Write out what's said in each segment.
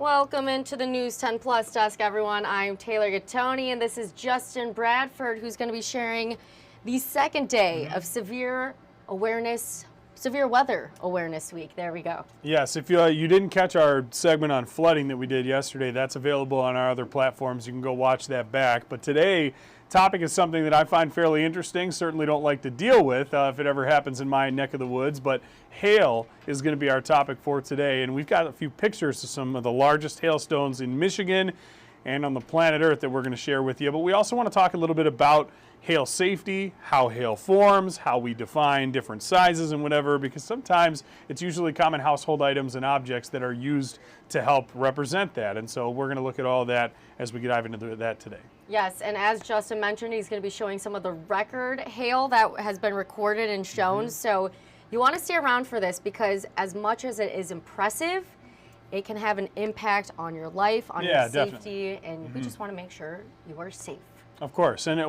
Welcome into the News 10 Plus desk, everyone. I'm Taylor Gattoni, and this is Justin Bradford, who's going to be sharing the second day of Severe Weather Awareness Week. There we go. Yes, if you didn't catch our segment on flooding that we did yesterday, that's available on our other platforms. You can go watch that back. But today, topic is something that I find fairly interesting. Certainly don't like to deal with if it ever happens in my neck of the woods. But hail is going to be our topic for today. And we've got a few pictures of some of the largest hailstones in Michigan and on the planet Earth that we're going to share with you. But we also want to talk a little bit about hail safety, how hail forms, how we define different sizes and whatever, because sometimes it's usually common household items and objects that are used to help represent that. And so we're going to look at all that as we dive into that today. Yes, and as Justin mentioned, he's going to be showing some of the record hail that has been recorded and shown. So you want to stay around for this, because as much as it is impressive, it can have an impact on your life, on your safety, and we just want to make sure you are safe. Of course, and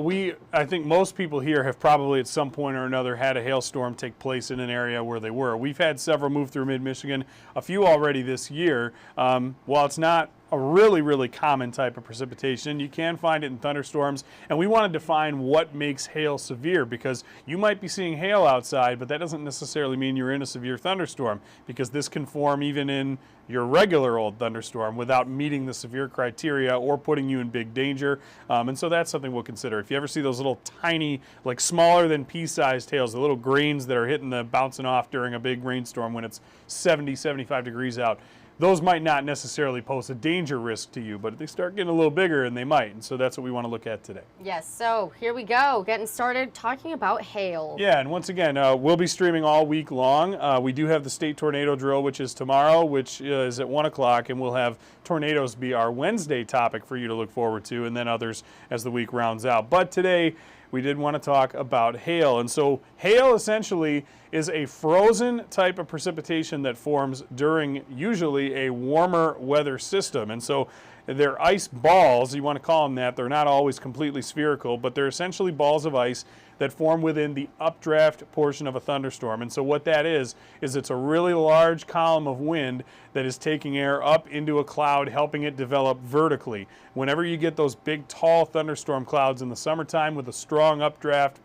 I think most people here have probably at some point or another had a hailstorm take place in an area where they were. We've had several move through mid-Michigan, a few already this year. While it's not a really common type of precipitation, you can find it in thunderstorms, and we want to define what makes hail severe, because you might be seeing hail outside, but that doesn't necessarily mean you're in a severe thunderstorm, because this can form even in your regular old thunderstorm without meeting the severe criteria or putting you in big danger. And so that's something we'll consider. If you ever see those little tiny, like smaller than pea-sized hails, the little grains that are hitting bouncing off during a big rainstorm when it's 70, 75 degrees out, those might not necessarily pose a danger risk to you, but if they start getting a little bigger, and they might. And so that's what we want to look at today. Yes, so here we go, getting started talking about hail. Yeah, and once again, we'll be streaming all week long. We do have the state tornado drill, which is tomorrow, which is at 1 o'clock, and we'll have tornadoes be our Wednesday topic for you to look forward to, and then others as the week rounds out. But today, we did want to talk about hail. And so hail essentially is a frozen type of precipitation that forms during usually a warmer weather system. And so they're ice balls, you want to call them that. They're not always completely spherical, but they're essentially balls of ice that form within the updraft portion of a thunderstorm. And so what that is it's a really large column of wind that is taking air up into a cloud, helping it develop vertically. Whenever you get those big, tall thunderstorm clouds in the summertime with a strong updraft,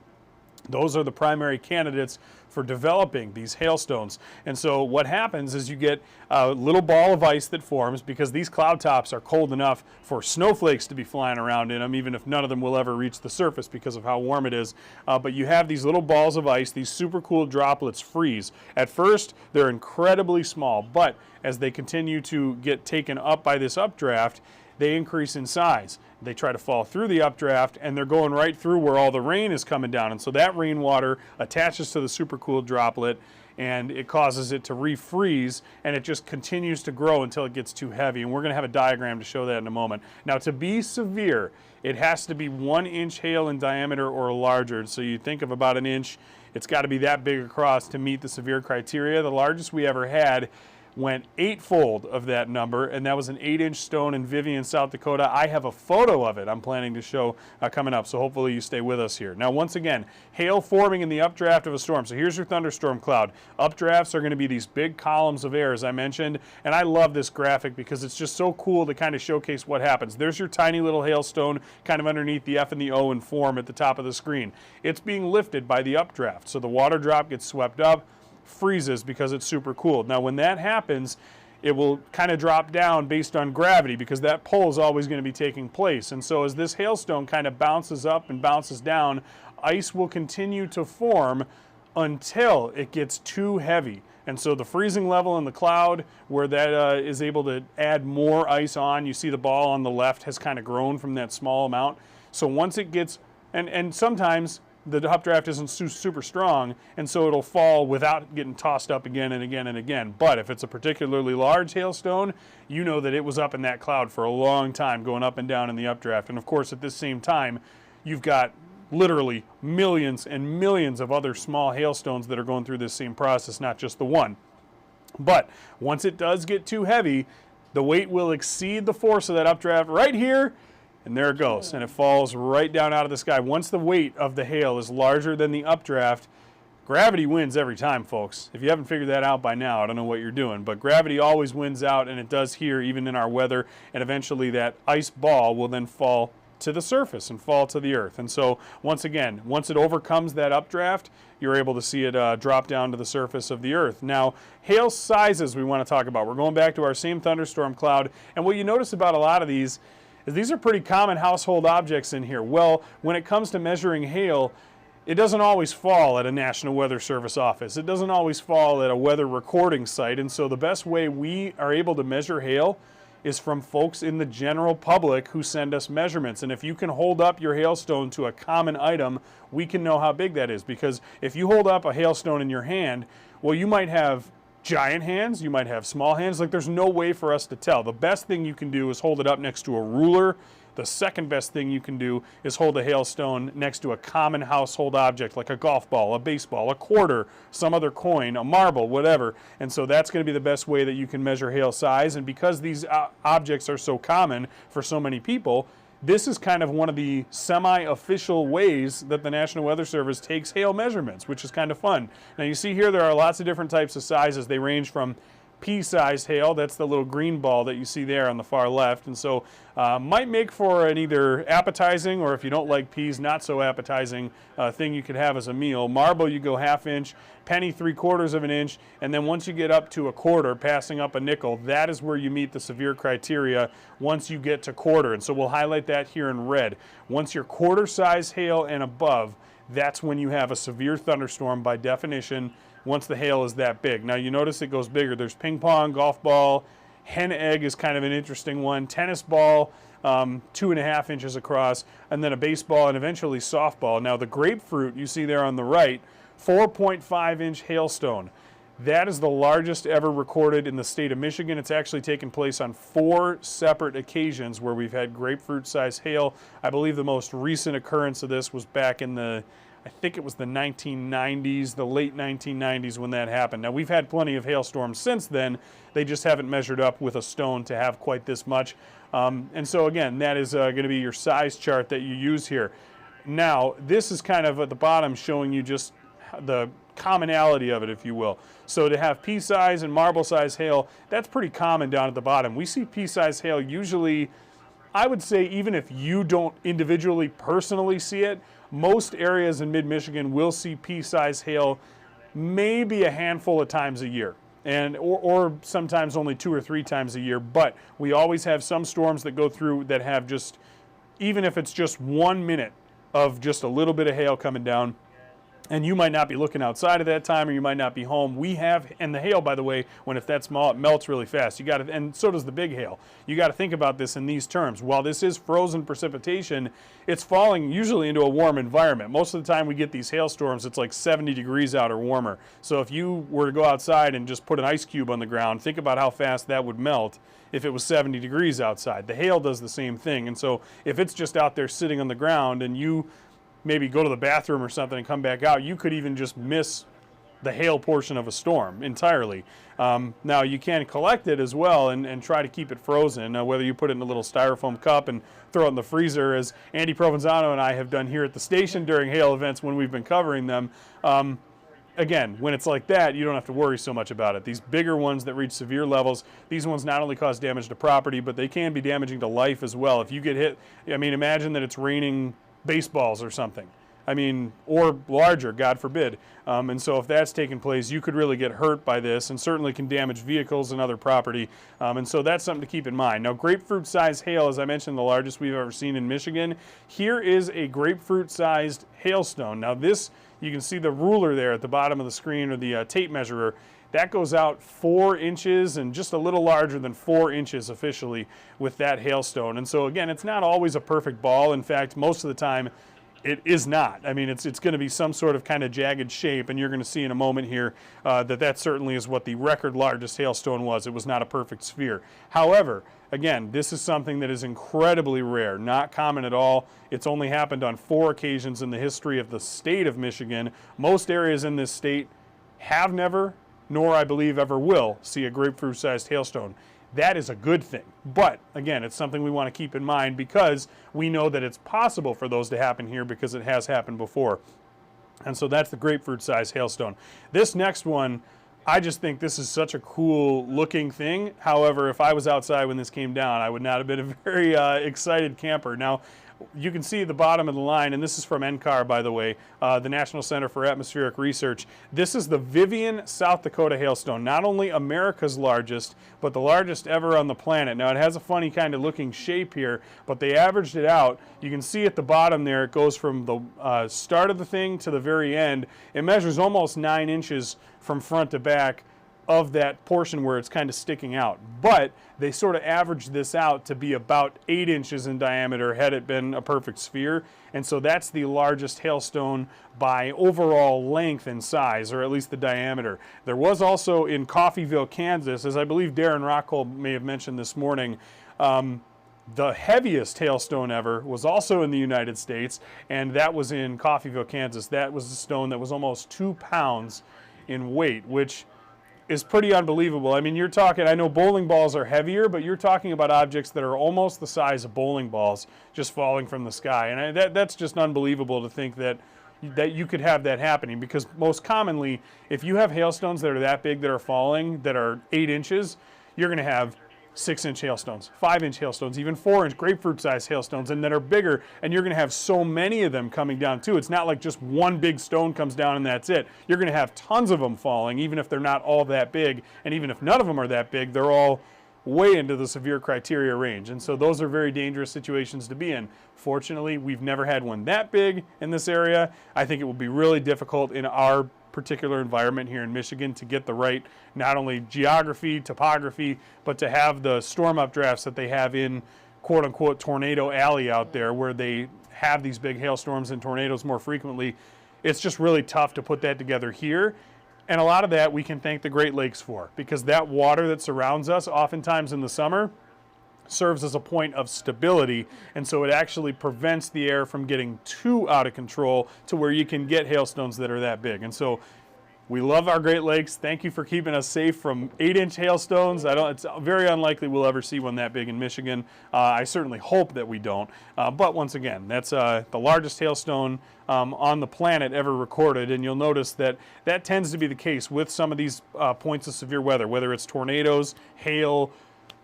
those are the primary candidates for developing these hailstones. And so what happens is you get a little ball of ice that forms, because these cloud tops are cold enough for snowflakes to be flying around in them, even if none of them will ever reach the surface because of how warm it is. But you have these little balls of ice, these super cool droplets freeze. At first, they're incredibly small, but as they continue to get taken up by this updraft, they increase in size. They try to fall through the updraft, and they're going right through where all the rain is coming down. And so that rainwater attaches to the supercooled droplet, and it causes it to refreeze, and it just continues to grow until it gets too heavy. And we're going to have a diagram to show that in a moment. Now, to be severe, it has to be 1 inch hail in diameter or larger. So you think of about an inch, it's got to be that big across to meet the severe criteria. The largest we ever had went 8-fold of that number, and that was an 8-inch stone in Vivian, South Dakota. I have a photo of it I'm planning to show coming up, so hopefully you stay with us here. Now, once again, hail forming in the updraft of a storm. So here's your thunderstorm cloud. Updrafts are going to be these big columns of air, as I mentioned, and I love this graphic because it's just so cool to kind of showcase what happens. There's your tiny little hailstone kind of underneath the F and the O in form at the top of the screen. It's being lifted by the updraft, so the water drop gets swept up, freezes because it's super cooled. Now, when that happens, it will kind of drop down based on gravity, because that pull is always going to be taking place. And so as this hailstone kind of bounces up and bounces down, ice will continue to form until it gets too heavy. And so the freezing level in the cloud, where that is able to add more ice on, you see the ball on the left has kind of grown from that small amount. So once it gets, and sometimes the updraft isn't super strong, and so it'll fall without getting tossed up again and again and again. But if it's a particularly large hailstone, you know that it was up in that cloud for a long time, going up and down in the updraft. And of course, at this same time, you've got literally millions and millions of other small hailstones that are going through this same process, not just the one. But once it does get too heavy, the weight will exceed the force of that updraft right here, and there it goes, and it falls right down out of the sky. Once the weight of the hail is larger than the updraft, Gravity wins every time, folks. If you haven't figured that out by now, I don't know what you're doing. But gravity always wins out, and it does here, even in our weather. And eventually that ice ball will then fall to the surface and fall to the earth. And so, once again, once it overcomes that updraft, you're able to see it drop down to the surface of the earth. Now, hail sizes we want to talk about. We're going back to our same thunderstorm cloud. And what you notice about a lot of these is these are pretty common household objects in here. Well, when it comes to measuring hail, it doesn't always fall at a National Weather Service office. It doesn't always fall at a weather recording site. And so the best way we are able to measure hail is from folks in the general public who send us measurements. And if you can hold up your hailstone to a common item, we can know how big that is. Because if you hold up a hailstone in your hand, well, you might have giant hands, you might have small hands. Like, there's no way for us to tell. The best thing you can do is hold it up next to a ruler. The second best thing you can do is hold a hailstone next to a common household object like a golf ball, a baseball, a quarter, some other coin, a marble, whatever. And so that's going to be the best way that you can measure hail size. And because these objects are so common for so many people, this is kind of one of the semi-official ways that the National Weather Service takes hail measurements, which is kind of fun. Now you see here there are lots of different types of sizes. They range from pea-sized hail, that's the little green ball that you see there on the far left, and so might make for an either appetizing, or if you don't like peas, not so appetizing thing you could have as a meal. Marble, you go 1/2 inch, penny 3/4 of an inch, and then once you get up to a quarter, passing up a nickel, that is where you meet the severe criteria once you get to quarter. And so we'll highlight that here in red. Once you're quarter size hail and above, that's when you have a severe thunderstorm by definition, once the hail is that big. Now you notice it goes bigger. There's ping pong, golf ball, hen egg is kind of an interesting one, tennis ball, 2.5 inches across, and then a baseball and eventually softball. Now the grapefruit you see there on the right, 4.5 inch hailstone. That is the largest ever recorded in the state of Michigan. It's actually taken place on 4 separate occasions where we've had grapefruit size hail. I believe the most recent occurrence of this was back in I think it was the 1990s, the late 1990s when that happened. Now, we've had plenty of hailstorms since then. They just haven't measured up with a stone to have quite this much. And so, again, that is going to be your size chart that you use here. Now, this is kind of at the bottom showing you just the commonality of it, if you will. So to have pea-size and marble-size hail, that's pretty common down at the bottom. We see pea-size hail usually, I would say, even if you don't individually personally see it, most areas in mid-Michigan will see pea-size hail maybe a handful of times a year, and or sometimes only 2 or 3 times a year. But we always have some storms that go through that have just, even if it's just 1 minute of just a little bit of hail coming down, and you might not be looking outside at that time, or you might not be home. We have, and the hail, by the way, when if that's small, it melts really fast. You got to, and so does the big hail. You got to think about this in these terms. While this is frozen precipitation, it's falling usually into a warm environment. Most of the time we get these hailstorms, it's like 70 degrees out or warmer. So if you were to go outside and just put an ice cube on the ground, think about how fast that would melt if it was 70 degrees outside. The hail does the same thing. And so if it's just out there sitting on the ground and you maybe go to the bathroom or something and come back out, you could even just miss the hail portion of a storm entirely. Now you can collect it as well and try to keep it frozen, whether you put it in a little styrofoam cup and throw it in the freezer, as Andy Provenzano and I have done here at the station during hail events when we've been covering them. Again, when it's like that, you don't have to worry so much about it. These bigger ones that reach severe levels, these ones not only cause damage to property, but they can be damaging to life as well. If you get hit, I mean, imagine that it's raining baseballs or something. I mean, or larger, God forbid. And so if that's taking place, you could really get hurt by this and certainly can damage vehicles and other property. And so that's something to keep in mind. Now, grapefruit-sized hail, as I mentioned, the largest we've ever seen in Michigan. Here is a grapefruit-sized hailstone. Now this, you can see the ruler there at the bottom of the screen, or the tape measurer. That goes out 4 inches and just a little larger than 4 inches officially with that hailstone. And so again, it's not always a perfect ball. In fact, most of the time it is not. I mean, it's going to be some sort of kind of jagged shape, and you're going to see in a moment here that certainly is what the record largest hailstone was. It was not a perfect sphere. However, again, this is something that is incredibly rare, not common at all. It's only happened on 4 occasions in the history of the state of Michigan. Most areas in this state have never, nor I believe ever will, see a grapefruit-sized hailstone. That is a good thing. But again, it's something we want to keep in mind because we know that it's possible for those to happen here because it has happened before. And so that's the grapefruit-sized hailstone. This next one, I just think this is such a cool looking thing. However, if I was outside when this came down, I would not have been a very excited camper. Now, you can see the bottom of the line, and this is from NCAR, by the way, the National Center for Atmospheric Research. This is the Vivian, South Dakota hailstone, not only America's largest, but the largest ever on the planet. Now, it has a funny kind of looking shape here, but they averaged it out. You can see at the bottom there, it goes from the start of the thing to the very end. It measures almost 9 inches from front to back of that portion where it's kind of sticking out. But they sort of averaged this out to be about 8 inches in diameter had it been a perfect sphere. And so that's the largest hailstone by overall length and size, or at least the diameter. There was also in Coffeyville, Kansas, as I believe Darren Rockhold may have mentioned this morning, the heaviest hailstone ever was also in the United States, and that was in Coffeyville, Kansas. That was a stone that was almost 2 pounds in weight, which is pretty unbelievable. I mean, you're talking, I know bowling balls are heavier, but you're talking about objects that are almost the size of bowling balls just falling from the sky. And that's just unbelievable to think that you could have that happening, because most commonly, if you have hailstones that are that big that are falling, that are 8 inches, you're going to have 6-inch hailstones, 5-inch hailstones, even 4-inch grapefruit-sized hailstones, and that are bigger, and you're going to have so many of them coming down too. It's not like just one big stone comes down and that's it. You're going to have tons of them falling, even if they're not all that big, and even if none of them are that big, they're all way into the severe criteria range. And so those are very dangerous situations to be in. Fortunately, we've never had one that big in this area. I think it will be really difficult in our particular environment here in Michigan to get the right, not only geography, topography, but to have the storm updrafts that they have in quote unquote tornado alley out there, where they have these big hailstorms and tornadoes more frequently. It's just really tough to put that together here. And a lot of that we can thank the Great Lakes for, because that water that surrounds us oftentimes in the summer serves as a point of stability, and so it actually prevents the air from getting too out of control to where you can get hailstones that are that big. And so we love our Great Lakes. Thank you for keeping us safe from 8-inch hailstones. It's very unlikely we'll ever see one that big in Michigan. I certainly hope that we don't. But once again, that's the largest hailstone on the planet ever recorded, and you'll notice that that tends to be the case with some of these points of severe weather, whether it's tornadoes, hail,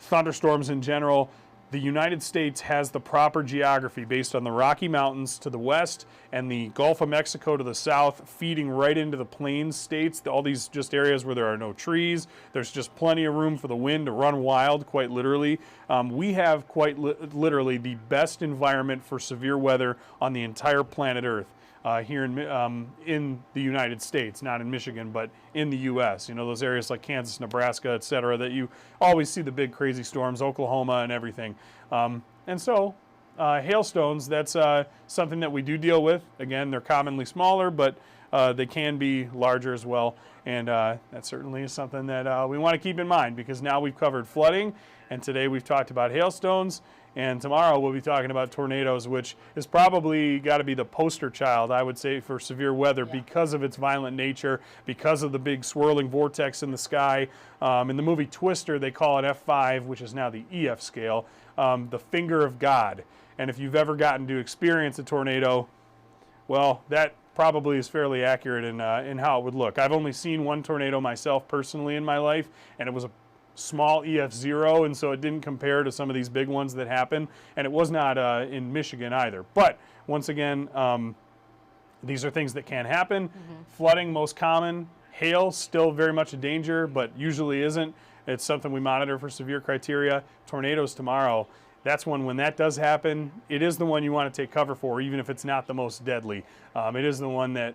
thunderstorms in general. The United States has the proper geography based on the Rocky Mountains to the west and the Gulf of Mexico to the south, feeding right into the plains states, all these just areas where there are no trees. There's just plenty of room for the wind to run wild, quite literally. We have quite literally the best environment for severe weather on the entire planet Earth. Here in the United States, not in Michigan, but in the U.S. You know, those areas like Kansas, Nebraska, et cetera, that you always see the big crazy storms, Oklahoma and everything. And so hailstones, that's something that we do deal with. Again, they're commonly smaller, but they can be larger as well. And that certainly is something that we want to keep in mind, because now we've covered flooding, and today we've talked about hailstones. And tomorrow we'll be talking about tornadoes, which is probably got to be the poster child, I would say, for severe weather, because of its violent nature, because of the big swirling vortex in the sky. In the movie Twister, they call it F5, which is now the EF scale, the finger of God. And if you've ever gotten to experience a tornado, well, that probably is fairly accurate in how it would look. I've only seen one tornado myself personally in my life, and it was a small EF0, and so it didn't compare to some of these big ones that happen, and it was not in Michigan either. But once again, these are things that can happen. Flooding, most common. Hail, still very much a danger, but usually isn't. It's something we monitor for severe criteria. Tornadoes tomorrow, that's one, when that does happen, it is the one you want to take cover for, even if it's not the most deadly. It is the one that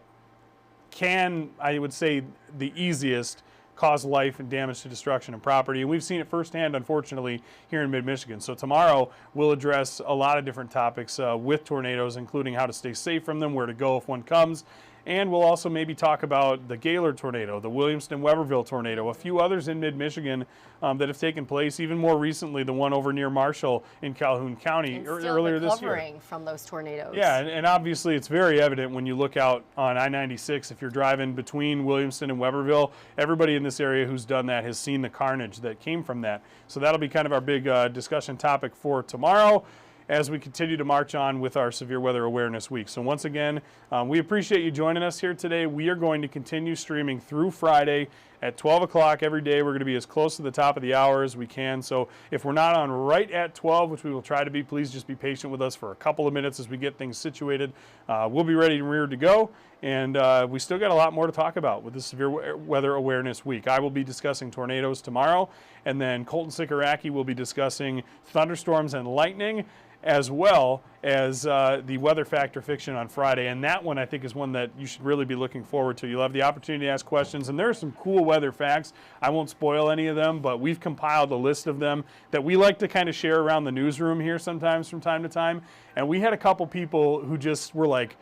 can, I would say, the easiest cause life and damage to destruction and property. And we've seen it firsthand, unfortunately, here in mid-Michigan. So tomorrow we'll address a lot of different topics with tornadoes, including how to stay safe from them, where to go if one comes. And we'll also maybe talk about the Gaylord tornado, the Williamston-Weberville tornado, a few others in mid-Michigan that have taken place, even more recently, the one over near Marshall in Calhoun County earlier this year. Recovering from those tornadoes. Yeah, and obviously it's very evident when you look out on I-96, if you're driving between Williamston and Weberville, everybody in this area who's done that has seen the carnage that came from that. So that'll be kind of our big discussion topic for tomorrow. as we continue to march on with our Severe Weather Awareness Week. So once again, we appreciate you joining us here today. We are going to continue streaming through Friday at 12 o'clock every day. We're going to be as close to the top of the hour as we can. So if we're not on right at 12, which we will try to be, please just be patient with us for a couple of minutes as we get things situated. We'll be ready and reared to go. And we still got a lot more to talk about with the Severe Weather Awareness Week. I will be discussing tornadoes tomorrow, and then Colton Sikoraki will be discussing thunderstorms and lightning, as well as the weather factor fiction on Friday. And that one, I think, is one that you should really be looking forward to. You'll have the opportunity to ask questions, and there are some cool weather facts. I won't spoil any of them, but we've compiled a list of them that we like to kind of share around the newsroom here sometimes from time to time. And we had a couple people who just were like,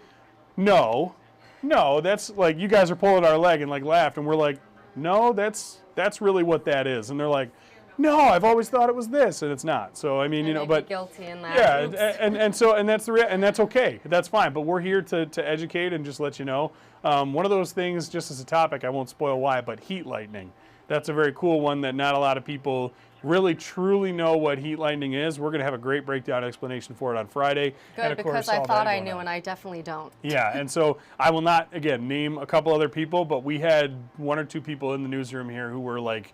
no, that's like, you guys are pulling our leg, and like laughed, and we're like, no, that's really what that is. And they're like, no, I've always thought it was this, and it's not. So I mean, but guilty in that. yeah, and that's okay, that's fine. But we're here to educate and just let you know. One of those things, just as a topic, I won't spoil why, but heat lightning. That's a very cool one that not a lot of people really truly know what heat lightning is. We're going to have a great breakdown explanation for it on Friday. Good, because I thought I knew, and I definitely don't. Yeah, and so I will not, again, name a couple other people, but we had one or two people in the newsroom here who were like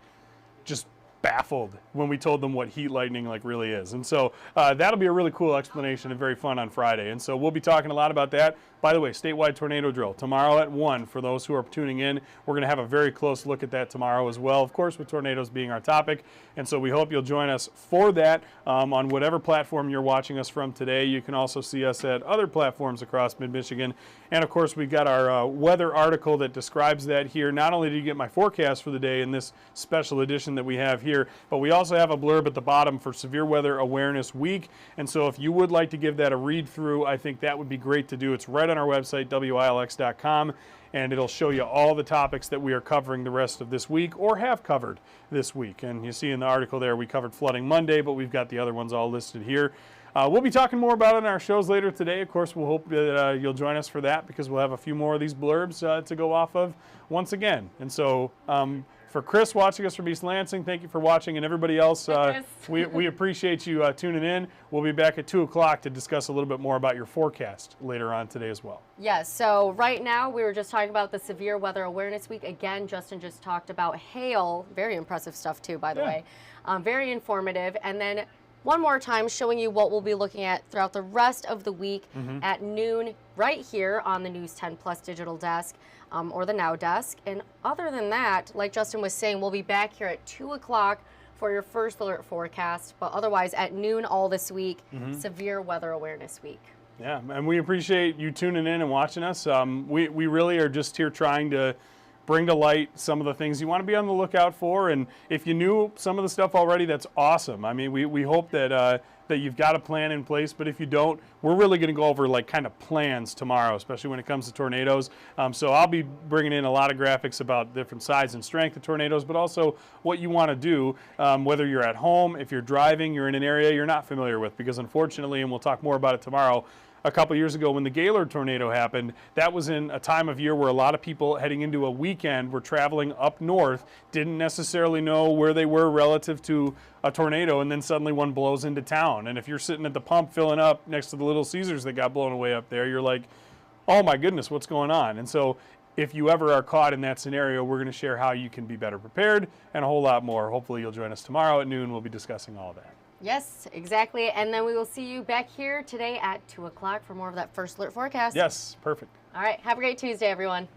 just baffled when we told them what heat lightning like really is. And so that'll be a really cool explanation and very fun on Friday. And so we'll be talking a lot about that. By the way, statewide tornado drill tomorrow at 1 for those who are tuning in. We're going to have a very close look at that tomorrow as well, of course, with tornadoes being our topic. And so we hope you'll join us for that on whatever platform you're watching us from today. You can also see us at other platforms across mid-Michigan. And of course, we've got our weather article that describes that here. Not only do you get my forecast for the day in this special edition that we have here, but we also have a blurb at the bottom for Severe Weather Awareness Week. And so if you would like to give that a read through, I think that would be great to do. It's right on our website, WILX.com, and it'll show you all the topics that we are covering the rest of this week or have covered this week. And you see in the article there, we covered flooding Monday, but we've got the other ones all listed here. We'll be talking more about it in our shows later today. Of course, we'll hope that you'll join us for that, because we'll have a few more of these blurbs to go off of once again. And so for Chris watching us from East Lansing, thank you for watching, and everybody else, we appreciate you tuning in. We'll be back at 2 o'clock to discuss a little bit more about your forecast later on today as well. Yes, so right now we were just talking about the Severe Weather Awareness Week. Again, Justin just talked about hail. Very impressive stuff too, by the way. Very informative. And then one more time showing you what we'll be looking at throughout the rest of the week at noon right here on the News 10 Plus digital desk. Or the Now desk. And other than that, like Justin was saying, we'll be back here at 2 o'clock for your first alert forecast, but otherwise at noon all this week, Severe Weather Awareness Week. Yeah, and we appreciate you tuning in and watching us. We really are just here trying to bring to light some of the things you want to be on the lookout for. And if you knew some of the stuff already, that's awesome. I mean, we hope that that you've got a plan in place, but if you don't, we're really going to go over like kind of plans tomorrow, especially when it comes to tornadoes. So I'll be bringing in a lot of graphics about different size and strength of tornadoes, but also what you want to do, whether you're at home, if you're driving, you're in an area you're not familiar with, because unfortunately, and we'll talk more about it tomorrow, a couple years ago when the Gaylord tornado happened, that was in a time of year where a lot of people heading into a weekend were traveling up north, didn't necessarily know where they were relative to a tornado, and then suddenly one blows into town. And if you're sitting at the pump filling up next to the Little Caesars that got blown away up there, you're like, oh my goodness, what's going on? And so if you ever are caught in that scenario, we're going to share how you can be better prepared and a whole lot more. Hopefully you'll join us tomorrow at noon. We'll be discussing all of that. Yes, exactly. And then we will see you back here today at 2 o'clock for more of that first alert forecast. Yes, perfect. All right. Have a great Tuesday, everyone.